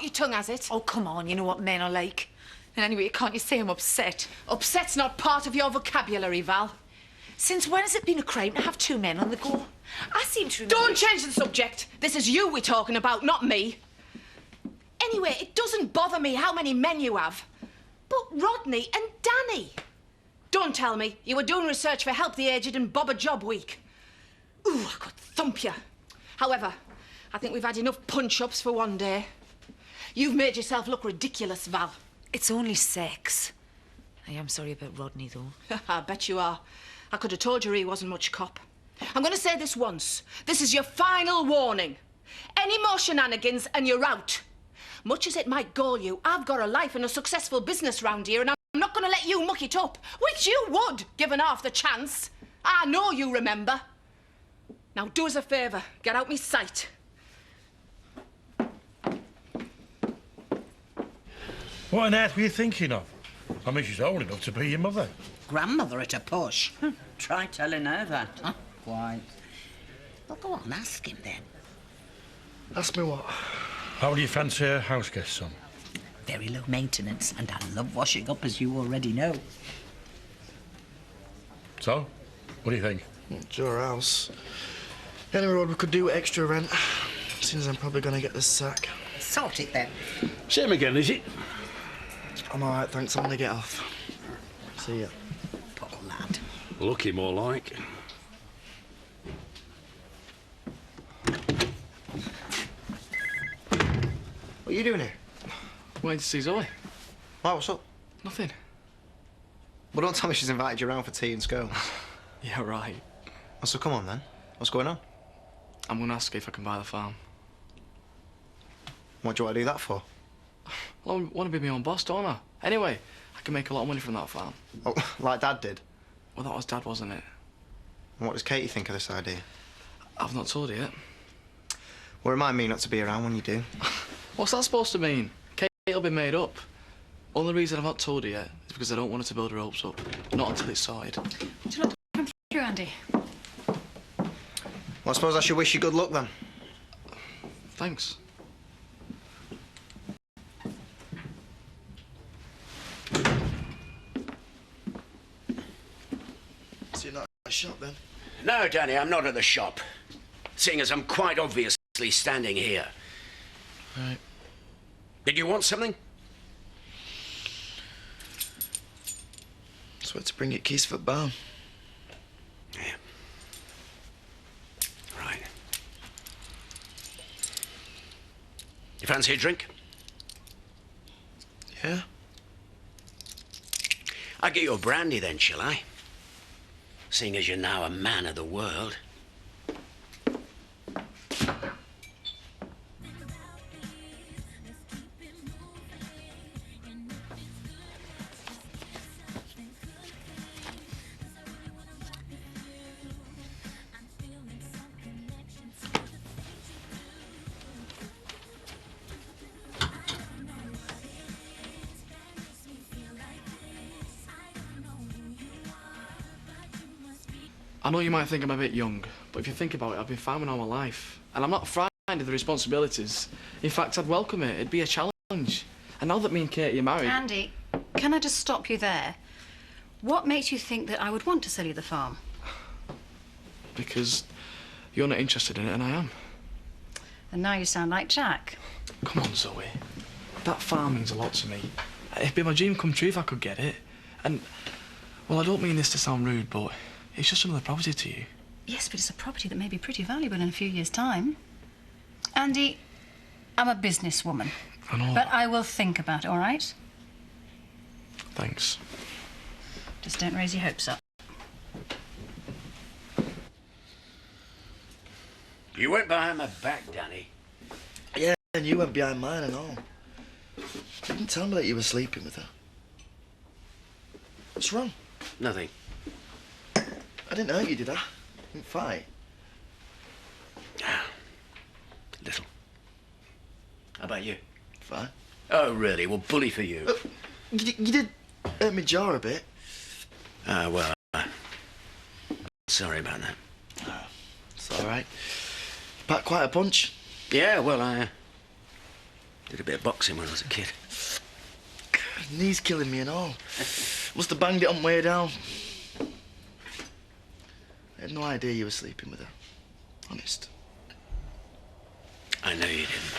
your tongue, has it? Oh, come on, you know what men are like. And anyway, can't you say I'm upset? Upset's not part of your vocabulary, Val. Since when has it been a crime to have two men on the go? I seem to remember... Don't change the subject. This is you we're talking about, not me. Anyway, it doesn't bother me how many men you have. But Rodney and Danny. Don't tell me you were doing research for Help the Aged and Bob a Job Week. Ooh, I could thump you. However, I think we've had enough punch-ups for one day. You've made yourself look ridiculous, Val. It's only sex. I am sorry about Rodney, though. I bet you are. I could have told you he wasn't much cop. I'm going to say this once. This is your final warning. Any more shenanigans and you're out. Much as it might gall you, I've got a life and a successful business round here, and I'm not going to let you muck it up, which you would, given half the chance. I know you remember. Now do us a favour. Get out me sight. What on earth were you thinking of? I mean, she's old enough to be your mother. Grandmother at a push. Try telling her that. Huh? Quite. Well, go on, ask him then. Ask me what? How do you fancy her house guest, son? Very low maintenance, and I love washing up, as you already know. So, what do you think? It's your house. Any road we could do with extra rent. Seems I'm probably going to get the sack. Sort it then. Same again, is it? I'm all right, thanks. I'm going to get off. See ya. Poor lad. Lucky, more like. What are you doing here? Waiting to see Zoe. Why, what's up? Nothing. Well, don't tell me she's invited you around for tea and scones. Yeah, right. Well, so come on, then. What's going on? I'm going to ask if I can buy the farm. What do you want to do that for? Well, I want to be my own boss, don't I? Anyway, I can make a lot of money from that farm. Oh, like Dad did? Well, that was Dad, wasn't it? And what does Katie think of this idea? I've not told her yet. Well, remind me not to be around when you do. What's that supposed to mean? Kate'll be made up. Only reason I've not told her yet is because I don't want her to build her hopes up. Not until it's sorted. Would you like to come through, Andy? Well, I suppose I should wish you good luck, then. Thanks. So you're not at the shop, then? No, Danny, I'm not at the shop. Seeing as I'm quite obviously standing here. Right. Did you want something? Just went to bring you keys for the barn. Yeah. Right. You fancy a drink? Yeah? I'll get you a brandy then, shall I? Seeing as you're now a man of the world. I know you might think I'm a bit young, but if you think about it, I've been farming all my life. And I'm not frightened of the responsibilities. In fact, I'd welcome it. It'd be a challenge. And now that me and Katie are married... Andy, can I just stop you there? What makes you think that I would want to sell you the farm? Because you're not interested in it, and I am. And now you sound like Jack. Come on, Zoe. That farm means a lot to me. It'd be my dream come true if I could get it. And, well, I don't mean this to sound rude, but it's just another property to you. Yes, but it's a property that may be pretty valuable in a few years' time. Andy, I'm a businesswoman. I know. But I will think about it, all right? Thanks. Just don't raise your hopes up. You went behind my back, Danny. Yeah, and you went behind mine and all. You didn't tell me that you were sleeping with her. What's wrong? Nothing. I didn't hurt you, did I? Didn't fight. Little. How about you? Fine. Oh, really? Well, bully for you. You did hurt my jaw a bit. Well, sorry about that. It's all right. Packed quite a punch. Yeah, well, I Did a bit of boxing when I was a kid. Knee's killing me and all. Must have banged it on the way down. I had no idea you were sleeping with her. Honest. I know you didn't.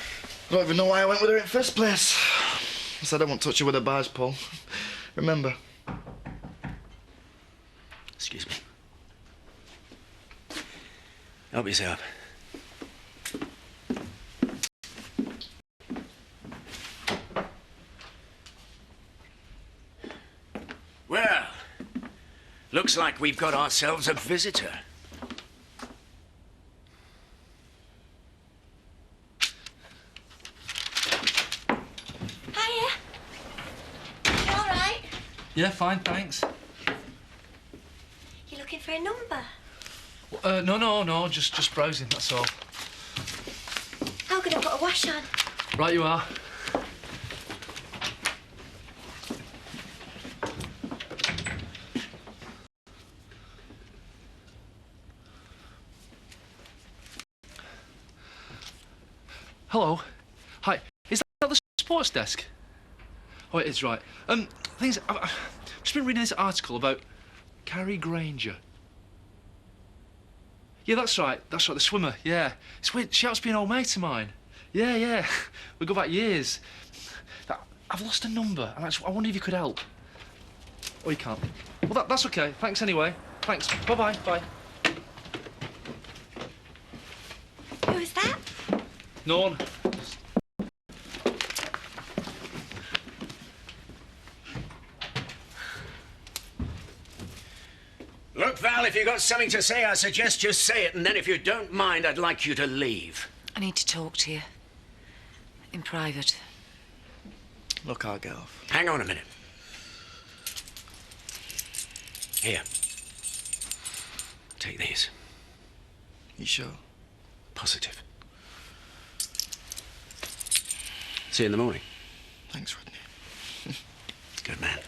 I don't even know why I went with her in the first place. I said I won't touch her with a bars, Paul. Remember? Excuse me. Help yourself. Well, looks like we've got ourselves a visitor. Hiya. You all right? Yeah, fine, thanks. You looking for a number? No, just browsing, that's all. How can I put a wash on? Right you are. Hello. Hi. Is that the sports desk? Oh, it is, right. Things. I've just been reading this article about Carrie Granger. Yeah, that's right. The swimmer. Yeah. It's weird. She happens to be an old mate of mine. Yeah. We go back years. I've lost a number, and I wonder if you could help. Oh, you can't. Well, that's okay. Thanks anyway. Thanks. Bye-bye. Bye. Who is that? No one. Look, Val, if you've got something to say, I suggest just say it, and then if you don't mind, I'd like you to leave. I need to talk to you. In private. Look, I'll get off. Hang on a minute. Here. Take these. You sure? Positive. See you in the morning. Thanks, Rodney. Good man.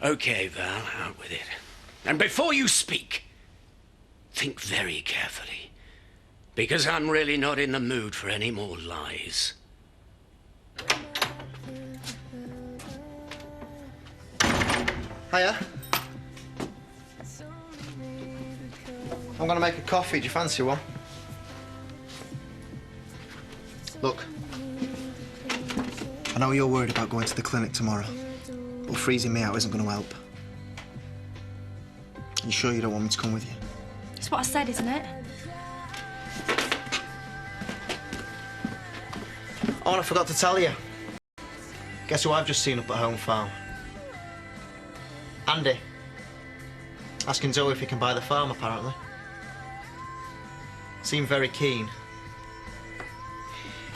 Okay, Val, out with it. And before you speak, think very carefully. Because I'm really not in the mood for any more lies. Hiya. I'm gonna make a coffee. Do you fancy one? Look, I know you're worried about going to the clinic tomorrow, but freezing me out isn't going to help. You sure you don't want me to come with you? It's what I said, isn't it? Oh, and I forgot to tell you. Guess who I've just seen up at Home Farm? Andy. Asking Zoe if he can buy the farm, apparently. Seemed very keen.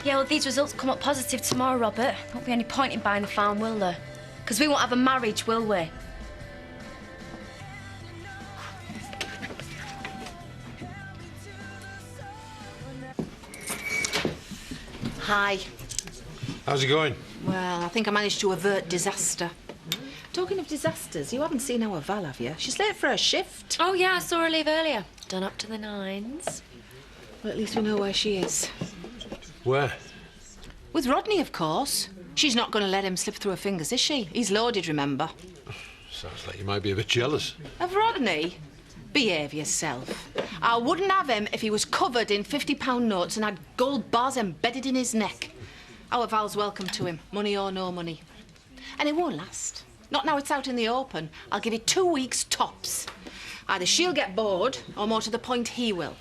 Yeah, well, these results come up positive tomorrow, Robert. Won't be any point in buying the farm, will there? Because we won't have a marriage, will we? Hi. How's it going? Well, I think I managed to avert disaster. Talking of disasters, you haven't seen our Val, have you? She's late for her shift. Oh, yeah, I saw her leave earlier. Done up to the nines. Well, at least we know where she is. Where? With Rodney, of course. She's not going to let him slip through her fingers, is she? He's loaded, remember? Sounds like you might be a bit jealous. Of Rodney? Behave yourself. I wouldn't have him if he was covered in £50 notes and had gold bars embedded in his neck. Our Val's welcome to him, money or no money. And it won't last. Not now it's out in the open. I'll give it 2 weeks tops. Either she'll get bored, or more to the point, he will.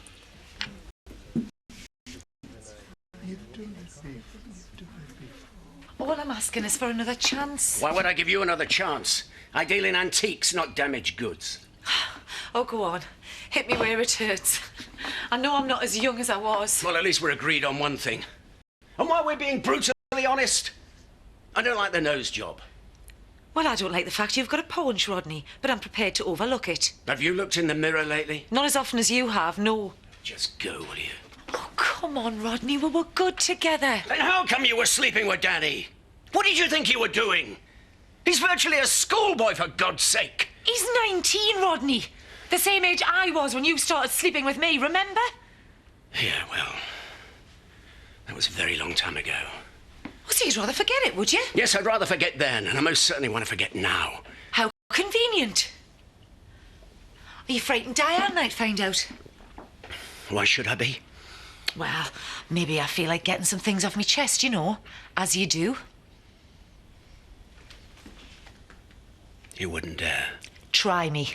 All I'm asking is for another chance. Why would I give you another chance? I deal in antiques, not damaged goods. Oh, go on. Hit me where it hurts. I know I'm not as young as I was. Well, at least we're agreed on one thing. And while we're being brutally honest, I don't like the nose job. Well, I don't like the fact you've got a paunch, Rodney, but I'm prepared to overlook it. Have you looked in the mirror lately? Not as often as you have, no. Just go, will you? Oh, come on, Rodney. We were good together. Then how come you were sleeping with Danny? What did you think you were doing? He's virtually a schoolboy, for God's sake. He's 19, Rodney. The same age I was when you started sleeping with me, remember? Yeah, well, That was a very long time ago. Oh, so you'd rather forget it, would you? Yes, I'd rather forget then, and I most certainly want to forget now. How convenient. Are you frightened Diane might find out? Why should I be? Well, maybe I feel like getting some things off my chest, you know, as you do. You wouldn't dare. Try me.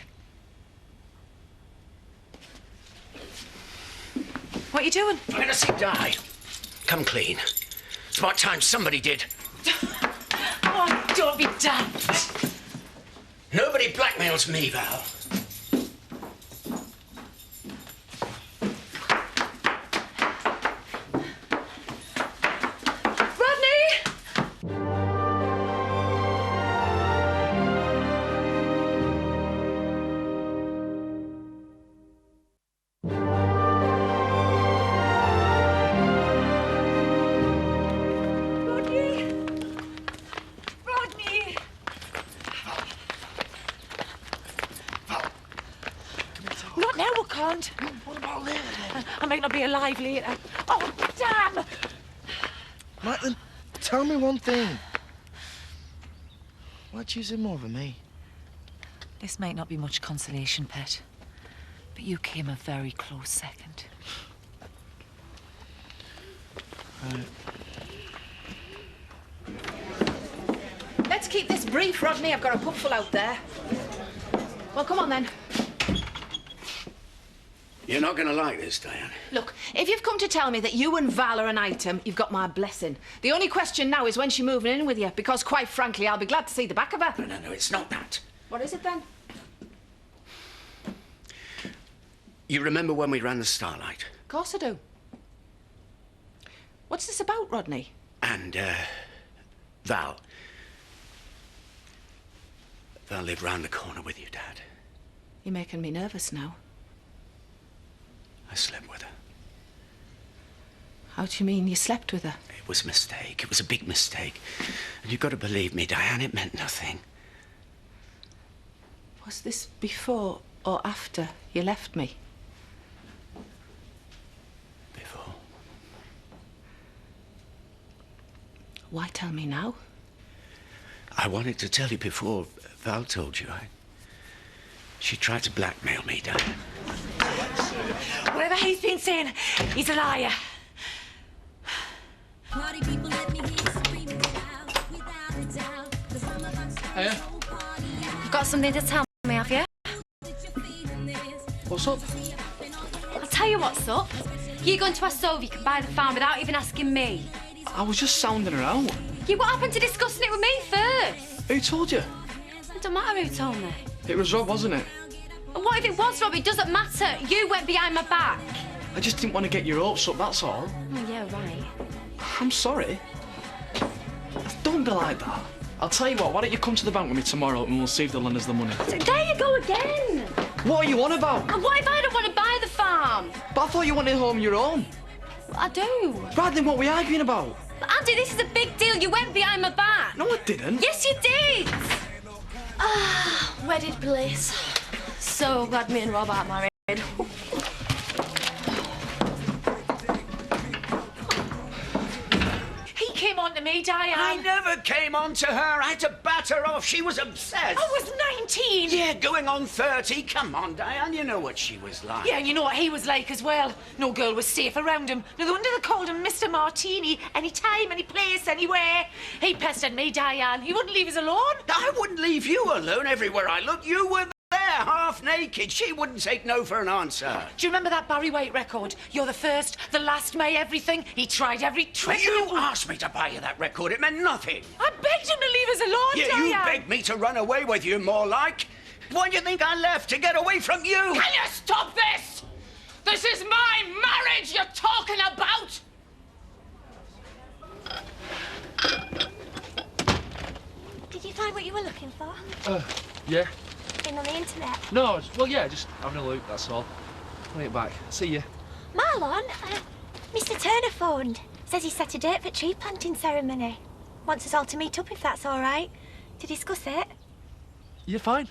What are you doing? I'm gonna see Di. Come clean. It's about time somebody did. Oh, don't be daft. Nobody blackmails me, Val. Not now, I can't. What about later, then? I might not be alive later. Oh, damn! Right, then, tell me one thing. Why'd you choose him over me? This might not be much consolation, Pet, but you came a very close second. Right. Let's keep this brief, Rodney. I've got a pubful out there. Well, come on, then. You're not gonna like this, Diane. Look, if you've come to tell me that you and Val are an item, you've got my blessing. The only question now is when she's moving in with you, because, quite frankly, I'll be glad to see the back of her. No, it's not that. What is it, then? You remember when we ran the Starlight? Of course I do. What's this about, Rodney? And, Val. Val lived round the corner with you, Dad. You're making me nervous now. I slept with her. How do you mean you slept with her? It was a mistake. It was a big mistake. And you've got to believe me, Diane, it meant nothing. Was this before or after you left me? Before. Why tell me now? I wanted to tell you before Val told you. She tried to blackmail me, Diane. Whatever he's been saying, he's a liar. Hiya. You've got something to tell me, have you? What's up? I'll tell you what's up. You going to ask Sylvie can buy the farm without even asking me. I was just sounding her out. Yeah, what happened to discussing it with me first? Who told you? It don't matter who told me. It was Rob, wasn't it? And what if it was Rob? It doesn't matter. You went behind my back. I just didn't want to get your hopes up, that's all. Oh, yeah, right. I'm sorry. Don't be like that. I'll tell you what, why don't you come to the bank with me tomorrow and we'll see if they'll lend us the money. There you go again. What are you on about? And what if I don't want to buy the farm? But I thought you wanted home your own. I do. Right, then what were we arguing about? But Andy, this is a big deal. You went behind my back. No, I didn't. Yes, you did. Ah, wedded bliss. So glad me and Rob aren't married. He came on to me, Diane. I never came on to her. I had to bat her off. She was obsessed. I was 19. Yeah, going on 30. Come on, Diane. You know what she was like. Yeah, and you know what he was like as well. No girl was safe around him. No wonder they called him Mr. Martini. Any time, any place, anywhere. He pestered me, Diane. He wouldn't leave us alone. I wouldn't leave you alone everywhere I looked. You were there, half naked. She wouldn't take no for an answer. Do you remember that Barry White record? You're the first, the last, my everything. He tried every trick. You asked me to buy you that record. It meant nothing. I begged him to leave us alone, Yeah, Diane. you begged me to run away with you, more like. Why do you think I left? To get away from you? Can you stop this? This is my marriage you're talking about! Did you find what you were looking for? Yeah. Been on the internet? No, well, yeah, just having a look, that's all. I'll get back. See you. Marlon, Mr. Turner phoned. Says he set a date for tree planting ceremony. Wants us all to meet up if that's all right. To discuss it. You're fine.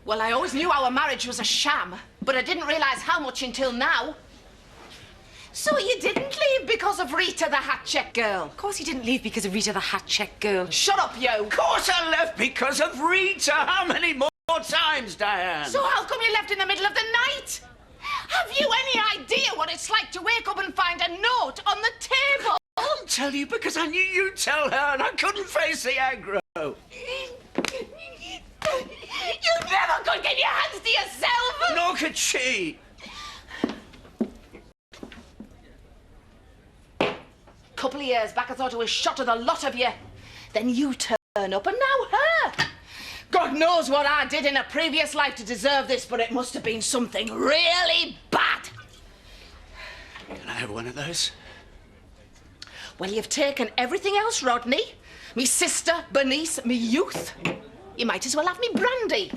Well, I always knew our marriage was a sham, but I didn't realise how much until now. So you didn't leave because of Rita the hat check girl? Of course he didn't leave because of Rita the hat check girl. Shut up, you! Of course I left because of Rita. How many more times, Diane? So how come you left in the middle of the night? Have you any idea what it's like to wake up and find a note on the table? I'll tell you because I knew you'd tell her and I couldn't face the aggro. You never could get your hands to yourself! Nor could she. Couple of years back, I thought I was shot of the lot of you. Then you turn up, and now her. God knows what I did in a previous life to deserve this, but it must have been something really bad. Can I have one of those? Well, you've taken everything else, Rodney. Me sister, Bernice, me youth. You might as well have me brandy.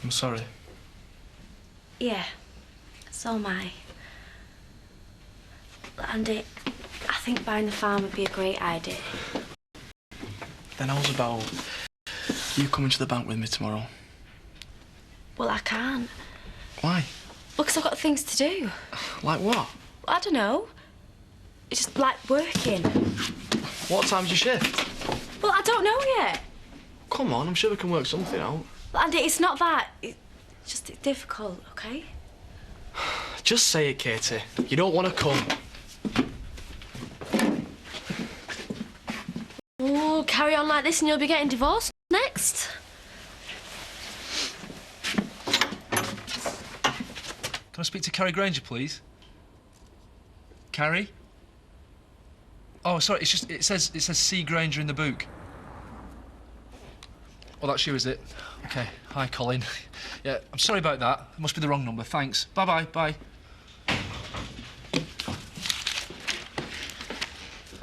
I'm sorry. Yeah, so am I. Andy, I think buying the farm would be a great idea. Then how's about you coming to the bank with me tomorrow? Well, I can't. Why? Because I've got things to do. Like what? I don't know. It's just like working. What time's your shift? Well, I don't know yet. Come on, I'm sure we can work something out. Andy, it's not that. It's just difficult, okay? Just say it, Katie. You don't want to come. Oh, carry on like this and you'll be getting divorced next. Can I speak to Carrie Granger, please? Carrie? Oh, sorry. It's just it says C Granger in the book. Oh, that's you, is it? Okay. Hi, Colin. Yeah, I'm sorry about that. It must be the wrong number. Thanks. Bye-bye. Bye.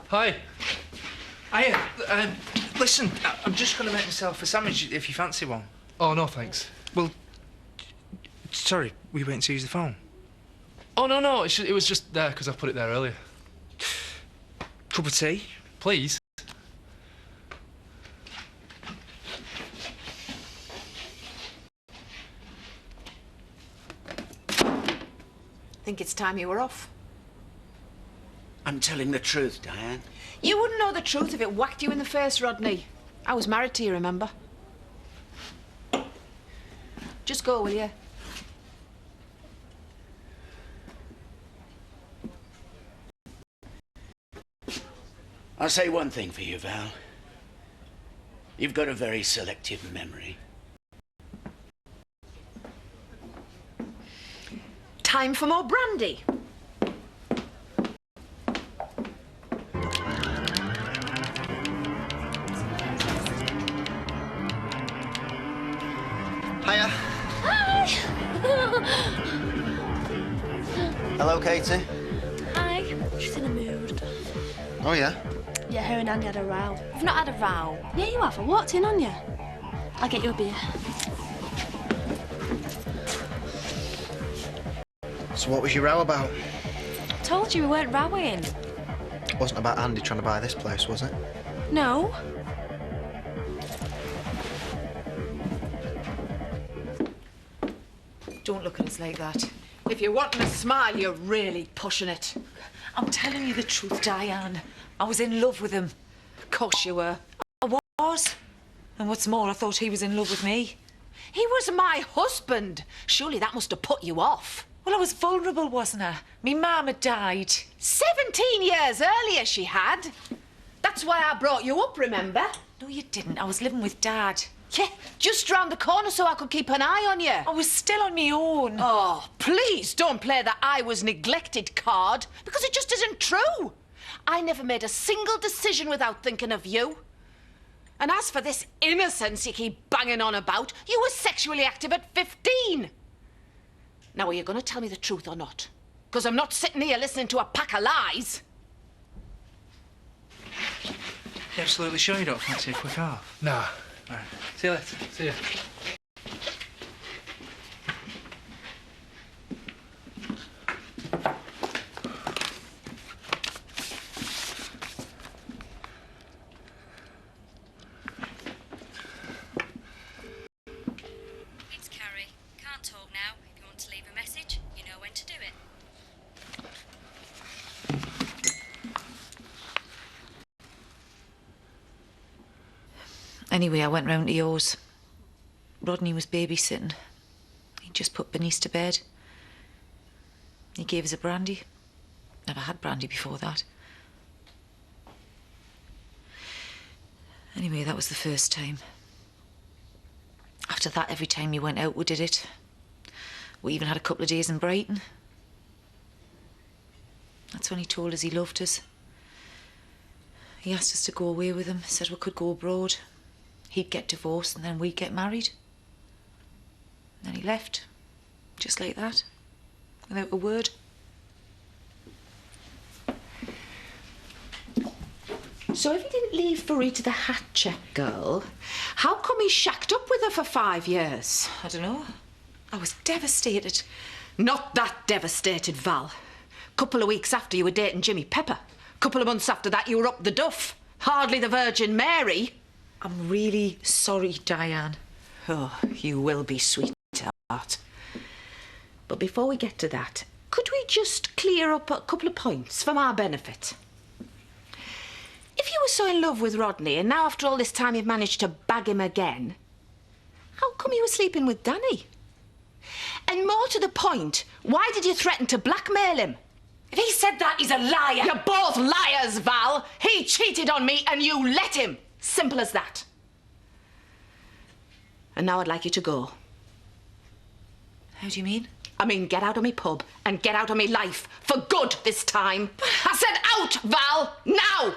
Hi. Hiya. Listen, I'm just going to make myself a sandwich if you fancy one. Oh, no, thanks. Well, sorry, were you waiting to use the phone? Oh, no. It was just there because I put it there earlier. Cup of tea? Please. Think it's time you were off. I'm telling the truth, Diane. You wouldn't know the truth if it whacked you in the face, Rodney. I was married to you, remember? Just go, will you? I'll say one thing for you, Val. You've got a very selective memory. Time for more brandy. Hiya. Hi. Hello, Katie. Hi. She's in a mood. Oh, yeah? Yeah, her and Andy had a row. We've not had a row. Yeah, you have. I walked in on you. I'll get you a beer. So what was your row about? Told you we weren't rowing. It wasn't about Andy trying to buy this place, was it? No. Don't look at us like that. If you're wanting a smile, you're really pushing it. I'm telling you the truth, Diane. I was in love with him. Of course you were. I was. And what's more, I thought he was in love with me. He was my husband. Surely that must have put you off. Well, I was vulnerable, wasn't I? Me mum had died. 17 years earlier she had. That's why I brought you up, remember? No, you didn't. I was living with Dad. Yeah, just round the corner so I could keep an eye on you. I was still on my own. Oh, please don't play the I was neglected card, because it just isn't true. I never made a single decision without thinking of you. And as for this innocence you keep banging on about, you were sexually active at 15. Now, are you going to tell me the truth or not? Because I'm not sitting here listening to a pack of lies. You absolutely sure you don't fancy a quick half? Nah. All right. See you later. See ya. Anyway, I went round to yours. Rodney was babysitting. He just put Bernice to bed. He gave us a brandy. Never had brandy before that. Anyway, that was the first time. After that, every time you went out, we did it. We even had a couple of days in Brighton. That's when he told us he loved us. He asked us to go away with him, said we could go abroad. He'd get divorced and then we'd get married. And then he left, just like that, without a word. So if he didn't leave for Rita the hat check girl, how come he shacked up with her for 5 years? I don't know. I was devastated. Not that devastated, Val. Couple of weeks after you were dating Jimmy Pepper. Couple of months after that you were up the duff. Hardly the Virgin Mary. I'm really sorry, Diane. Oh, you will be, sweetheart. But before we get to that, could we just clear up a couple of points for my benefit? If you were so in love with Rodney and now after all this time you've managed to bag him again, how come you were sleeping with Danny? And more to the point, why did you threaten to blackmail him? If he said that, he's a liar. You're both liars, Val. He cheated on me and you let him. Simple as that. And now I'd like you to go. How do you mean? I mean, get out of me pub and get out of me life. For good this time. I said out, Val. Now!